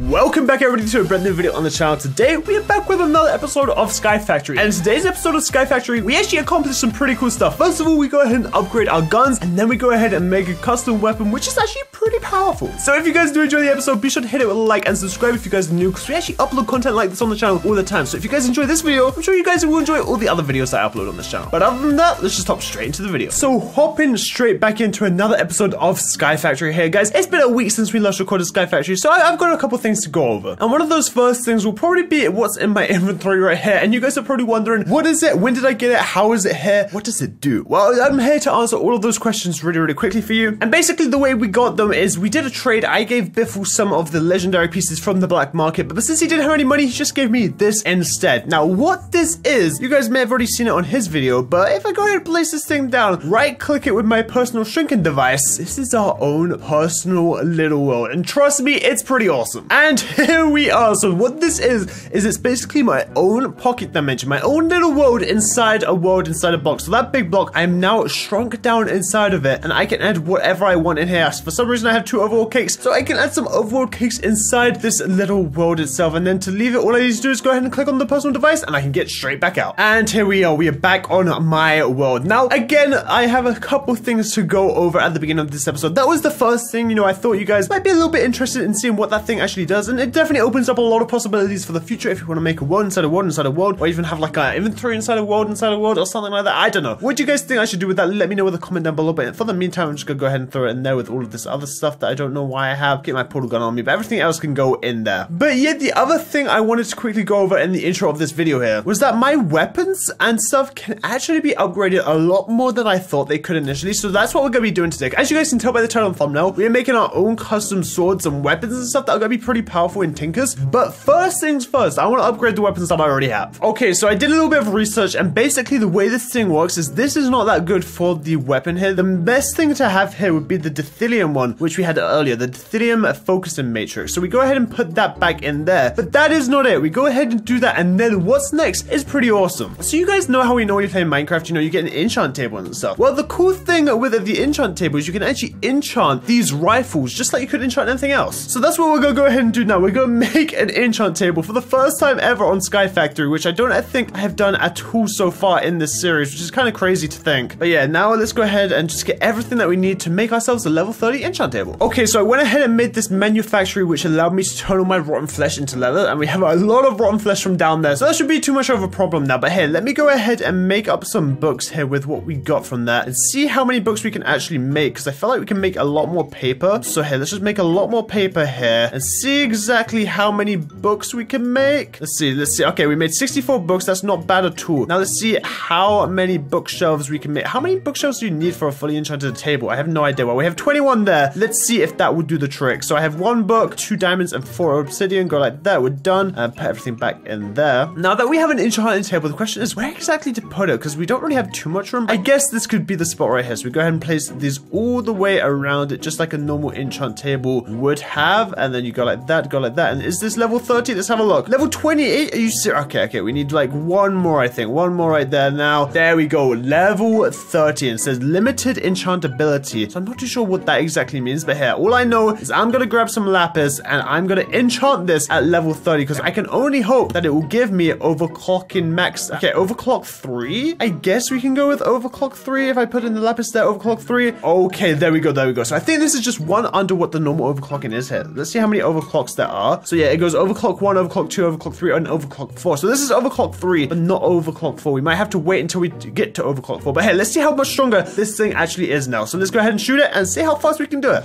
Welcome back everybody to a brand new video on the channel. Today we are back with another episode of Sky Factory, and in today's episode of Sky Factory we actually accomplished some pretty cool stuff. First of all, we go ahead and upgrade our guns, and then we go ahead and make a custom weapon which is actually pretty powerful. So if you guys do enjoy the episode, be sure to hit it with a like and subscribe if you guys are new, because we actually upload content like this on the channel all the time. So if you guys enjoy this video, I'm sure you guys will enjoy all the other videos that I upload on this channel. But other than that, let's just hop straight into the video. So hopping straight back into another episode of Sky Factory here, guys. It's been a week since we last recorded Sky Factory, so I've got a couple things to go over. And one of those first things will probably be what's in my inventory right here. And you guys are probably wondering, what is it? When did I get it? How is it here? What does it do? Well, I'm here to answer all of those questions really quickly for you. And basically the way we got them is we did a trade. I gave Biffle some of the legendary pieces from the black market, but since he didn't have any money, he just gave me this instead. Now, what this is, you guys may have already seen it on his video, but if I go ahead and place this thing down, right click it with my personal shrinking device, this is our own personal little world. And trust me, it's pretty awesome. And here we are. So what this is it's basically my own pocket dimension, my own little world inside a box. So that big block, I'm now shrunk down inside of it, and I can add whatever I want in here. For some reason, I have 2 overworld cakes, so I can add some overworld cakes inside this little world itself. And then to leave it, all I need to do is go ahead and click on the personal device, and I can get straight back out. And here we are. We are back on my world. Now, again, I have a couple things to go over at the beginning of this episode. That was the first thing, you know, I thought you guys might be a little bit interested in seeing what that thing actually does, and it definitely opens up a lot of possibilities for the future if you want to make a world inside a world inside a world, or even have like an inventory inside a world, or something like that. I don't know. What do you guys think I should do with that? Let me know with a comment down below. But for the meantime, I'm just gonna go ahead and throw it in there with all of this other stuff that I don't know why I have. Get my portal gun on me, but everything else can go in there. But yeah, the other thing I wanted to quickly go over in the intro of this video here was that my weapons and stuff can actually be upgraded a lot more than I thought they could initially. So that's what we're gonna be doing today. As you guys can tell by the title and thumbnail, we're making our own custom swords and weapons and stuff that are gonna be pretty powerful in Tinkers. But first things first, I want to upgrade the weapons that I already have. Okay, so I did a little bit of research, and basically the way this thing works is this is not that good for the weapon here. The best thing to have here would be the Dithelium one, which we had earlier, the Dithelium Focusing Matrix. So we go ahead and put that back in there. But that is not it. We go ahead and do that, and then what's next is pretty awesome. So you guys know how we normally play Minecraft, you know, you get an enchant table and stuff. Well, the cool thing with the enchant table is you can actually enchant these rifles just like you could enchant anything else. So that's what we're gonna go ahead and do now. We're gonna make an enchant table for the first time ever on Sky Factory, which I think I have done at all so far in this series, which is kind of crazy to think. But yeah, now let's go ahead and just get everything that we need to make ourselves a level 30 enchant table. Okay, so I went ahead and made this manufactory, which allowed me to turn all my rotten flesh into leather, and we have a lot of rotten flesh from down there, so that should be too much of a problem now. But hey, let me go ahead and make up some books here with what we got from that, and see how many books we can actually make, because I feel like we can make a lot more paper. So hey, let's just make a lot more paper here, and see exactly how many books we can make. Let's see. Okay, we made 64 books. That's not bad at all. Now let's see how many bookshelves we can make. How many bookshelves do you need for a fully enchanted table? I have no idea. Well, we have 21 there. Let's see if that would do the trick. So I have 1 book, 2 diamonds, and 4 obsidian. Go like that. We're done. And put everything back in there. Now that we have an enchanted table, the question is where exactly to put it, because we don't really have too much room. I guess this could be the spot right here. So we go ahead and place these all the way around it, just like a normal enchant table would have. And then you go like that, go like that. And is this level 30? Let's have a look. Level 28? Are you serious? Okay, we need like 1 more, I think. 1 more right there now. There we go. Level 30. It says limited enchantability. So I'm not too sure what that exactly means, but here, all I know is I'm gonna grab some lapis and I'm gonna enchant this at level 30, because I can only hope that it will give me overclocking max. Okay, overclock 3? I guess we can go with overclock 3 if I put in the lapis there, overclock 3. Okay, there we go. So I think this is just 1 under what the normal overclocking is here. Let's see how many overclocks there are. So yeah, it goes overclock 1, overclock 2, overclock 3, and overclock 4. So this is overclock 3, but not overclock 4. We might have to wait until we get to overclock 4. But hey, let's see how much stronger this thing actually is now. So let's go ahead and shoot it and see how fast we can do it.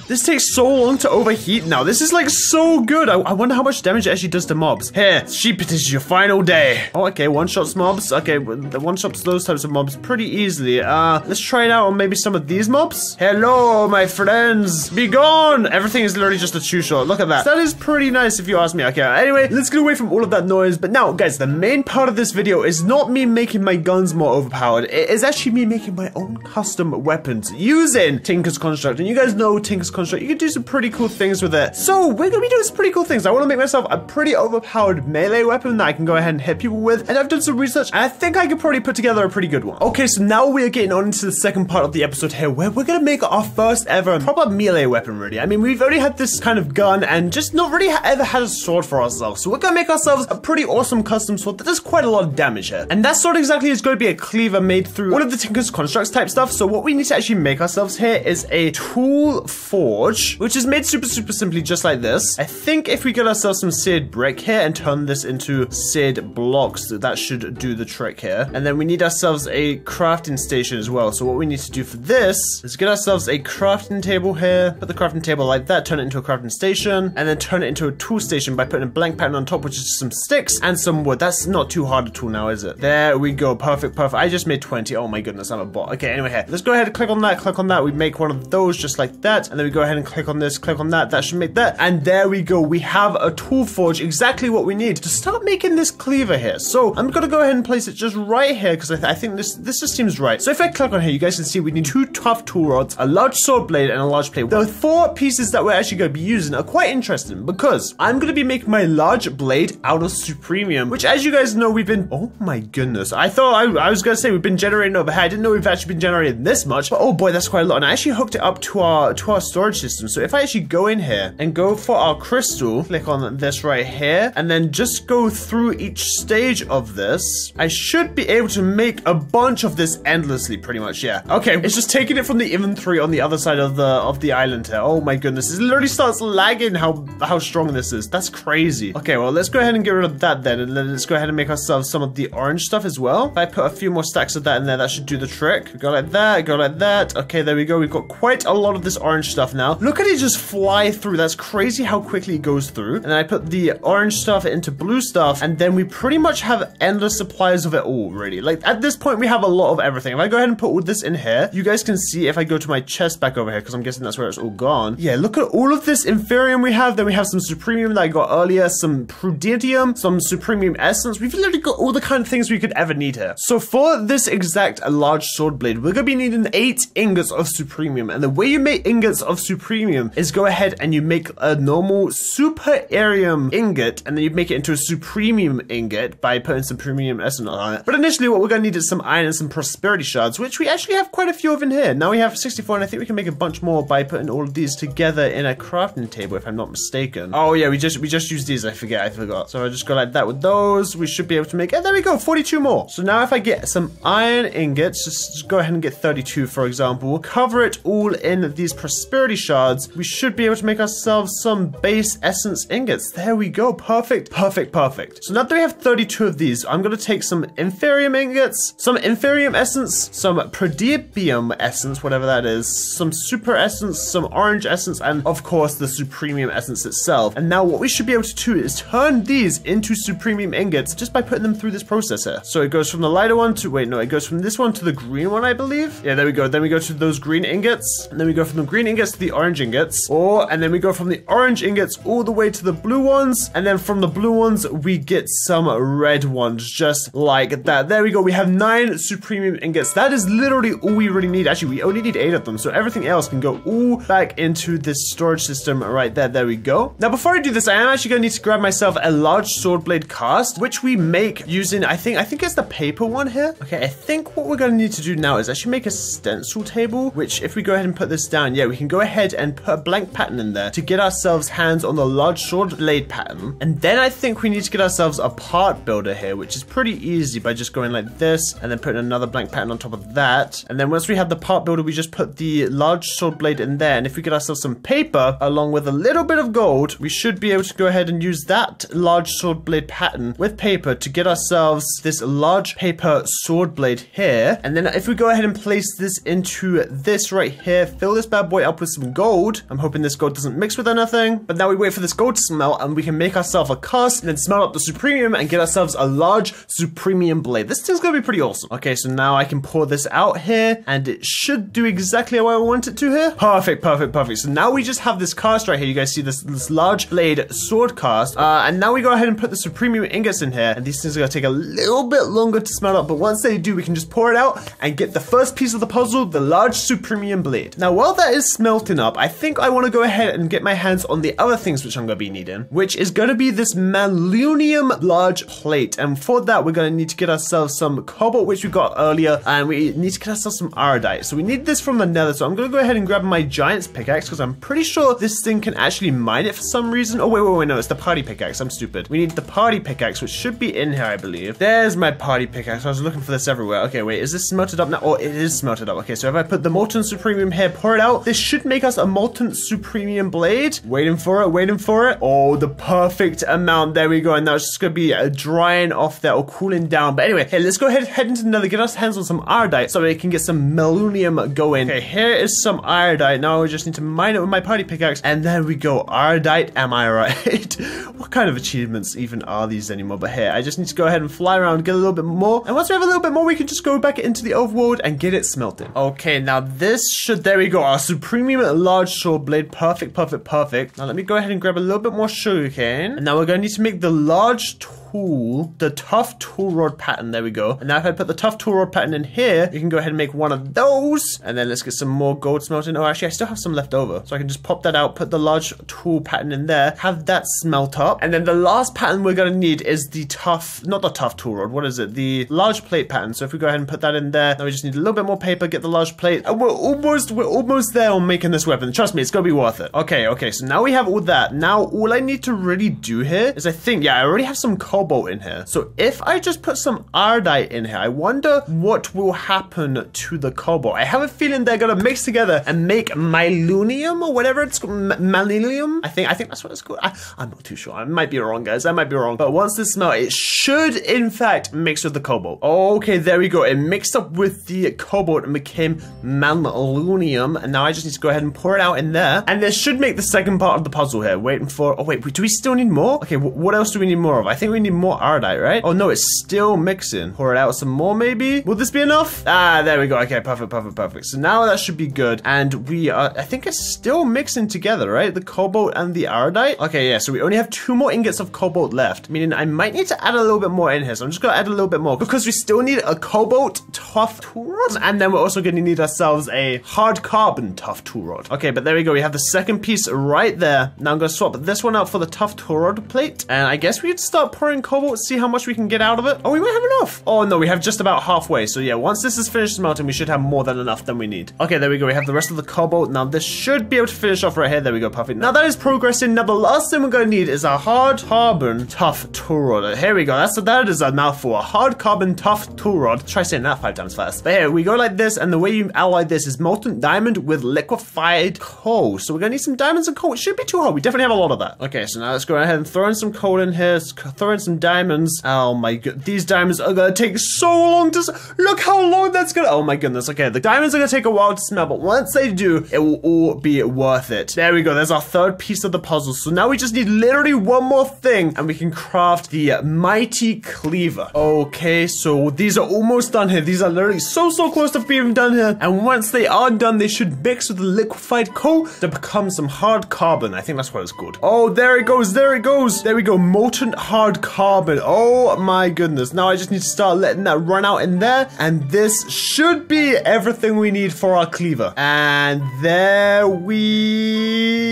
This takes so long to overheat now. This is like so good. I wonder how much damage it actually does to mobs. Here, sheep, it is your final day. Oh, okay, one-shots mobs. Okay, the one-shots those types of mobs pretty easily. Let's try it out on maybe some of these mobs. Hello, my friends. Be gone. Everything is literally just a two-shot. Look at that. That is pretty nice if you ask me. Okay, anyway, let's get away from all of that noise. But now, guys, the main part of this video is not me making my guns more overpowered. It is actually me making my own custom weapons using Tinker's Construct. And you guys know Tinker's construct, you can do some pretty cool things with it. So we're gonna be doing some pretty cool things. I want to make myself a pretty overpowered melee weapon that I can go ahead and hit people with, and I've done some research, and I think I could probably put together a pretty good one. Okay, so now we're getting on into the second part of the episode here, where we're gonna make our first ever proper melee weapon, really. I mean, we've already had this kind of gun and just not really ever had a sword for ourselves. So we're gonna make ourselves a pretty awesome custom sword that does quite a lot of damage here. And that sword exactly is going to be a cleaver made through one of the Tinker's Constructs type stuff. So what we need to actually make ourselves here is a tool forge, which is made super simply just like this. I think if we get ourselves some seared brick here and turn this into seared blocks, that should do the trick here. And then we need ourselves a crafting station as well. So what we need to do for this is get ourselves a crafting table here, put the crafting table like that, turn it into a crafting station, and then turn it into a tool station by putting a blank pattern on top, which is some sticks and some wood. That's not too hard at all now, is it? There we go. Perfect. I just made 20. Oh my goodness, I'm a bot. Okay, anyway, here. Let's go ahead and click on that. We make one of those just like that. And then we go ahead and click on this, click on that. That should make that. And there we go. We have a tool forge, exactly what we need to start making this cleaver here. So I'm going to go ahead and place it just right here because I think this just seems right. So if I click on here, you guys can see we need 2 tough tool rods, a large sword blade, and a large plate. The 4 pieces that we're actually going to be using are quite interesting because I'm going to be making my large blade out of supremium, which as you guys know, we've been, oh my goodness, I thought I was gonna say we've been generating over here. I didn't know we've actually been generating this much, but oh boy, that's quite a lot. And I actually hooked it up to our storage system. So if I actually go in here and go for our crystal, click on this right here, and then just go through each stage of this, I should be able to make a bunch of this endlessly, pretty much. Yeah. Okay, it's just taking it from the inventory on the other side of the island here. Oh my goodness, it literally starts lagging how strong this is. That's crazy. Okay, well, let's go ahead and get rid of that then, and then let's go ahead and make ourselves some of the orange stuff as well. If I put a few more stacks of that in there, that should do the trick. Go like that, go like that. Okay, there we go. We've got quite a lot of this orange stuff now. Look at it just fly through. That's crazy how quickly it goes through. And then I put the orange stuff into blue stuff, and then we pretty much have endless supplies of it all, really. Like, at this point, we have a lot of everything. If I go ahead and put all this in here, you guys can see if I go to my chest back over here, because I'm guessing that's where it's all gone. Yeah, look at all of this inferium we have. Then we have some supremium that I got earlier, some prudentium, some supremium essence. We've literally got all the kind of things we could ever need here. So for this exact large sword blade, we're gonna be needing 8 ingots of supremium. And the way you make ingots of supremium is go ahead and you make a normal superium ingot, and then you make it into a supremium ingot by putting some premium essence on it. But initially what we're gonna need is some iron and some prosperity shards, which we actually have quite a few of in here. Now we have 64, and I think we can make a bunch more by putting all of these together in a crafting table, if I'm not mistaken. Oh yeah, we just used these. I forgot. So I just go like that with those. We should be able to make, and there we go, 42 more. So now if I get some iron ingots, just go ahead and get 32, for example, cover it all in these prosperity shards, we should be able to make ourselves some base essence ingots. There we go. Perfect. So now that we have 32 of these, I'm going to take some inferium ingots, some inferium essence, some prodigium essence, whatever that is, some super essence, some orange essence, and of course the supremium essence itself. And now what we should be able to do is turn these into supremium ingots just by putting them through this process here. So it goes from the lighter one to, wait, no, it goes from this one to the green one, I believe. Yeah, there we go. Then we go to those green ingots, and then we go from the green ingots to the orange ingots, and then we go from the orange ingots all the way to the blue ones, and then from the blue ones we get some red ones, just like that. There we go. We have 9 supremium ingots. That is literally all we really need. Actually, we only need 8 of them, so everything else can go all back into this storage system right there. There we go. Now, before I do this, I am actually going to need to grab myself a large sword blade cast, which we make using, I think it's the paper one here. Okay, I think what we're going to need to do now is actually make a stencil table, which if we go ahead and put this down, yeah, we can go ahead and put a blank pattern in there to get ourselves hands on the large sword blade pattern. And then I think we need to get ourselves a part builder here, which is pretty easy by just going like this and then putting another blank pattern on top of that. And then once we have the part builder, we just put the large sword blade in there. And if we get ourselves some paper along with a little bit of gold, we should be able to go ahead and use that large sword blade pattern with paper to get ourselves this large paper sword blade here. And then if we go ahead and place this into this right here, fill this bad boy up with some gold. I'm hoping this gold doesn't mix with anything, but now we wait for this gold to smelt and we can make ourselves a cast and then smelt up the supremium and get ourselves a large supremium blade. This thing's gonna be pretty awesome. Okay, so now I can pour this out here and it should do exactly how I want it to here. Perfect. So now we just have this cast right here. You guys see this large blade sword cast, and now we go ahead and put the supremium ingots in here, and these things are gonna take a little bit longer to smelt up, but once they do, we can just pour it out and get the first piece of the puzzle, the large supremium blade. Now while that is smelting smelting up, I think I want to go ahead and get my hands on the other things which I'm going to be needing, which is going to be this malunium large plate. And for that, we're going to need to get ourselves some cobalt, which we got earlier, and we need to get ourselves some iodite. So we need this from the nether. So I'm going to go ahead and grab my giant's pickaxe because I'm pretty sure this thing can actually mine it for some reason. Oh, wait, no, it's the party pickaxe. I'm stupid. We need the party pickaxe, which should be in here, I believe. There's my party pickaxe. I was looking for this everywhere. Okay, wait, is this smelted up now? Oh, it is smelted up. Okay, so if I put the molten supremium here, pour it out, this should make us a molten supremium blade. Waiting for it, waiting for it. Oh, the perfect amount. There we go. And now it's just going to be drying off there or cooling down. But anyway, hey, let's go ahead and head into the nether, get our hands on some iodite so we can get some malunium going. Okay, here is some iodite. Now we just need to mine it with my party pickaxe. And there we go. Iodite, am I right? What kind of achievements even are these anymore? But here, I just need to go ahead and fly around, get a little bit more. And once we have a little bit more, we can just go back into the overworld and get it smelted. Okay, now this should, there we go. Our supremium large sword blade. Perfect, perfect, perfect. Now let me go ahead and grab a little bit more sugarcane. And now we're going to need to make the large tool, the tough tool rod pattern. There we go. And now if I put the tough tool rod pattern in here, you can go ahead and make one of those. And then let's get some more gold smelting. Oh, actually, I still have some left over. So I can just pop that out, put the large tool pattern in there, have that smelt up. And then the last pattern we're going to need is the tough, not the tough tool rod. What is it? The large plate pattern. So if we go ahead and put that in there, now we just need a little bit more paper, get the large plate. And we're almost there on making this weapon. Trust me, it's going to be worth it. Okay. So now we have all that. Now all I need to really do here is I think, yeah, I already have some cobalt in here. So if I just put some iodite in here, I wonder what will happen to the cobalt. I have a feeling they're gonna mix together and make malunium or whatever it's called. Malunium? I think that's what it's called. I'm not too sure. I might be wrong, guys. I might be wrong. But once this smelt, it should in fact mix with the cobalt. Okay, there we go. It mixed up with the cobalt and became malunium. And now I just need to go ahead and pour it out in there. And this should make the second part of the puzzle here. Waiting for, oh wait, do we still need more? Okay, what else do we need more of? I think we need more iodite, right? Oh no, it's still mixing. Pour it out some more maybe. Will this be enough? Ah, there we go. Okay, perfect. So now that should be good. And we are, I think it's still mixing together, right? The cobalt and the iodite. Okay, yeah, so we only have 2 more ingots of cobalt left, meaning I might need to add a little bit more in here. So I'm just gonna add a little bit more because we still need a cobalt tough tool rod. And then we're also gonna need ourselves a hard carbon tough tool rod. Okay, but there we go. We have the second piece right there. Now I'm gonna swap this one out for the tough tool rod plate. And I guess we could start pouring cobalt, see how much we can get out of it. Oh, we might have enough. Oh no, we have just about halfway. So yeah, once this is finished smelting, we should have more than enough than we need. Okay, there we go. We have the rest of the cobalt. Now this should be able to finish off right here. There we go, perfect. Now that is progressing. Now the last thing we're gonna need is a hard carbon tough tool rod. Here we go. That is a mouthful. A hard carbon tough tool rod. Try saying that 5 times fast. But here we go like this, and the way you alloy this is molten diamond with liquefied coal. So we're gonna need some diamonds and coal. It shouldn't be too hard. We definitely have a lot of that. Okay, so now let's go ahead and throw in some coal in here. Let's throw in some diamonds. Oh my god, these diamonds are gonna take so long to look how long that's gonna. Oh my goodness. Okay, the diamonds are gonna take a while to smell, but once they do, it will all be worth it. There we go. There's our third piece of the puzzle. So now we just need literally one more thing, and we can craft the mighty cleaver. Okay, so these are almost done here. These are literally so close to being done here. And once they are done, they should mix with the liquefied coal to become some hard carbon. I think that's what it's called. Oh, there it goes. There it goes. There we go. Molten hard carbon. Oh my goodness. Now I just need to start letting that run out in there. And this should be everything we need for our cleaver. And there we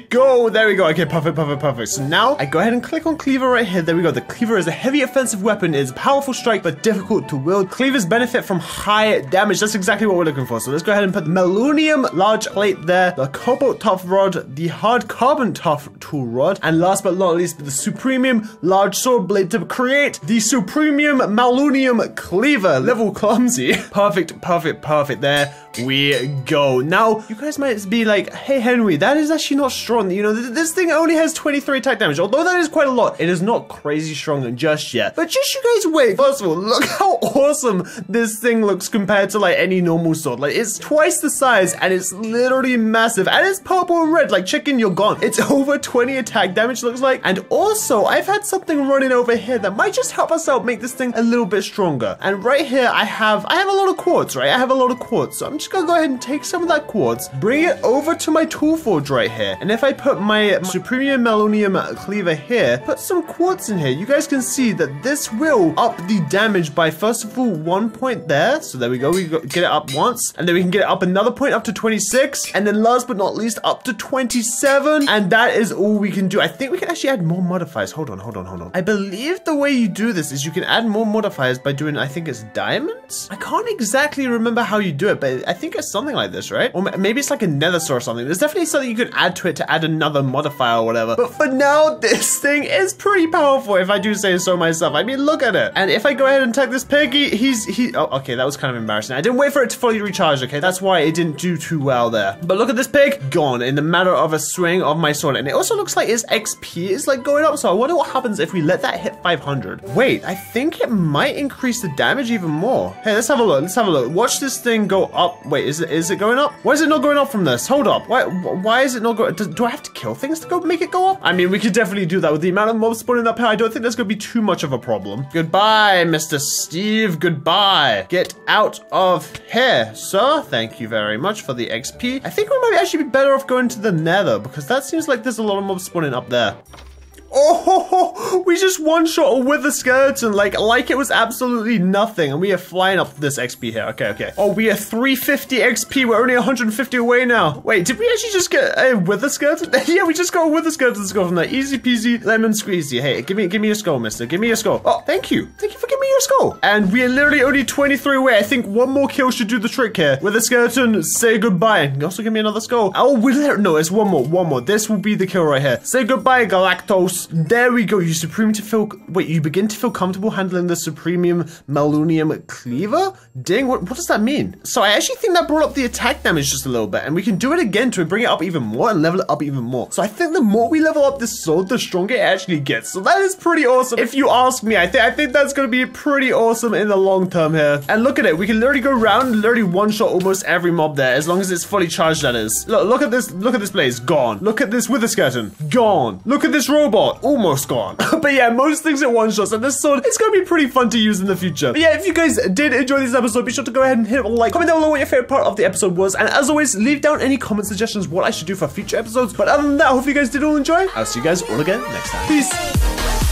go. There we go. Okay, perfect. So now I go ahead and click on cleaver right here. There we go. The cleaver is a heavy offensive weapon. It is a powerful strike, but difficult to wield. Cleavers benefit from high damage. That's exactly what we're looking for. So let's go ahead and put the malunium large plate there, the cobalt tough rod, the hard carbon tough tool rod, and last but not least, the supremium large sword blade to create the supremium malunium cleaver. Level clumsy. Perfect. There we go. Now, you guys might be like, hey, Henry, that is actually not strong. You know, this thing only has 23 attack damage. Although that is quite a lot, it is not crazy strong just yet. But just you guys wait. First of all, look how awesome this thing looks compared to like any normal sword. Like, it's twice the size and it's literally massive. And it's purple and red. Like, chicken, you're gone. It's over 20 attack damage, looks like. And also, I've had something running over here that might just help us out make this thing a little bit stronger. And right here, I have a lot of quartz, right? I have a lot of quartz. So I'm just gonna go ahead and take some of that quartz, bring it over to my tool forge right here. And if I put my supremium melonium cleaver here, put some quartz in here, you guys can see that this will up the damage by, first of all, 1 point there. So there we go. Get it up once, and then we can get it up another point up to 26. And then last but not least, up to 27. And that is all we can do. I think we can actually add more modifiers. Hold on. I believe the way you do this is you can add more modifiers by doing, I think it's diamonds? I can't exactly remember how you do it, but I think it's something like this, right? Or maybe it's like a nether star or something. There's definitely something you could add to it to add another modifier or whatever. But for now, this thing is pretty powerful, if I do say so myself. I mean, look at it. And if I go ahead and tag this pig, oh, okay, that was kind of embarrassing. I didn't wait for it to fully recharge, okay? That's why it didn't do too well there. But look at this pig, gone in the matter of a swing of my sword. And it also looks like its XP is like going up. So I wonder what happens if we let that hit 500. Wait, I think it might increase the damage even more. Hey, let's have a look. Watch this thing go up. Wait, is it going up? Why is it not going up from this? Hold up. Why is it not going? Do I have to kill things to go make it go up? I mean, we could definitely do that with the amount of mobs spawning up here. I don't think that's going to be too much of a problem. Goodbye, Mr. Steve. Goodbye. Get out of here, sir. Thank you very much for the XP. I think we might actually be better off going to the nether, because that seems like there's a lot of mobs spawning up there. Oh, we just one-shot a wither skeleton like it was absolutely nothing, and we are flying up this XP here. Okay. Oh, we are 350 XP. We're only 150 away now. Wait, did we actually just get a wither skeleton? Yeah, we just got a wither skeleton to go from there. Easy peasy, lemon squeezy. Hey, give me your skull, mister. Give me your skull. Oh, thank you. Thank you for giving me your skull. And we are literally only 23 away. I think one more kill should do the trick here. Wither skeleton, say goodbye. And also give me another skull. Oh, no, it's one more. This will be the kill right here. Say goodbye, Galactos. There we go. You begin to feel comfortable handling the supremium melonium cleaver? Dang, what does that mean? So I actually think that brought up the attack damage just a little bit, and we can do it again to bring it up even more and level it up even more. So I think the more we level up this sword, the stronger it actually gets. So that is pretty awesome. If you ask me, I think that's going to be pretty awesome in the long term here. And look at it. We can literally go around and literally one-shot almost every mob there, as long as it's fully charged, that is. Look at this blaze, gone. Look at this wither skeleton, gone. Look at this robot, almost gone. But yeah, most things at one shots, and this sword, it's going to be pretty fun to use in the future. But yeah, if you guys did enjoy this episode, be sure to go ahead and hit a like. Comment down below what your favorite part of the episode was, and as always, leave down any comment suggestions what I should do for future episodes. But other than that, I hope you guys did all enjoy. I'll see you guys all again next time. Peace.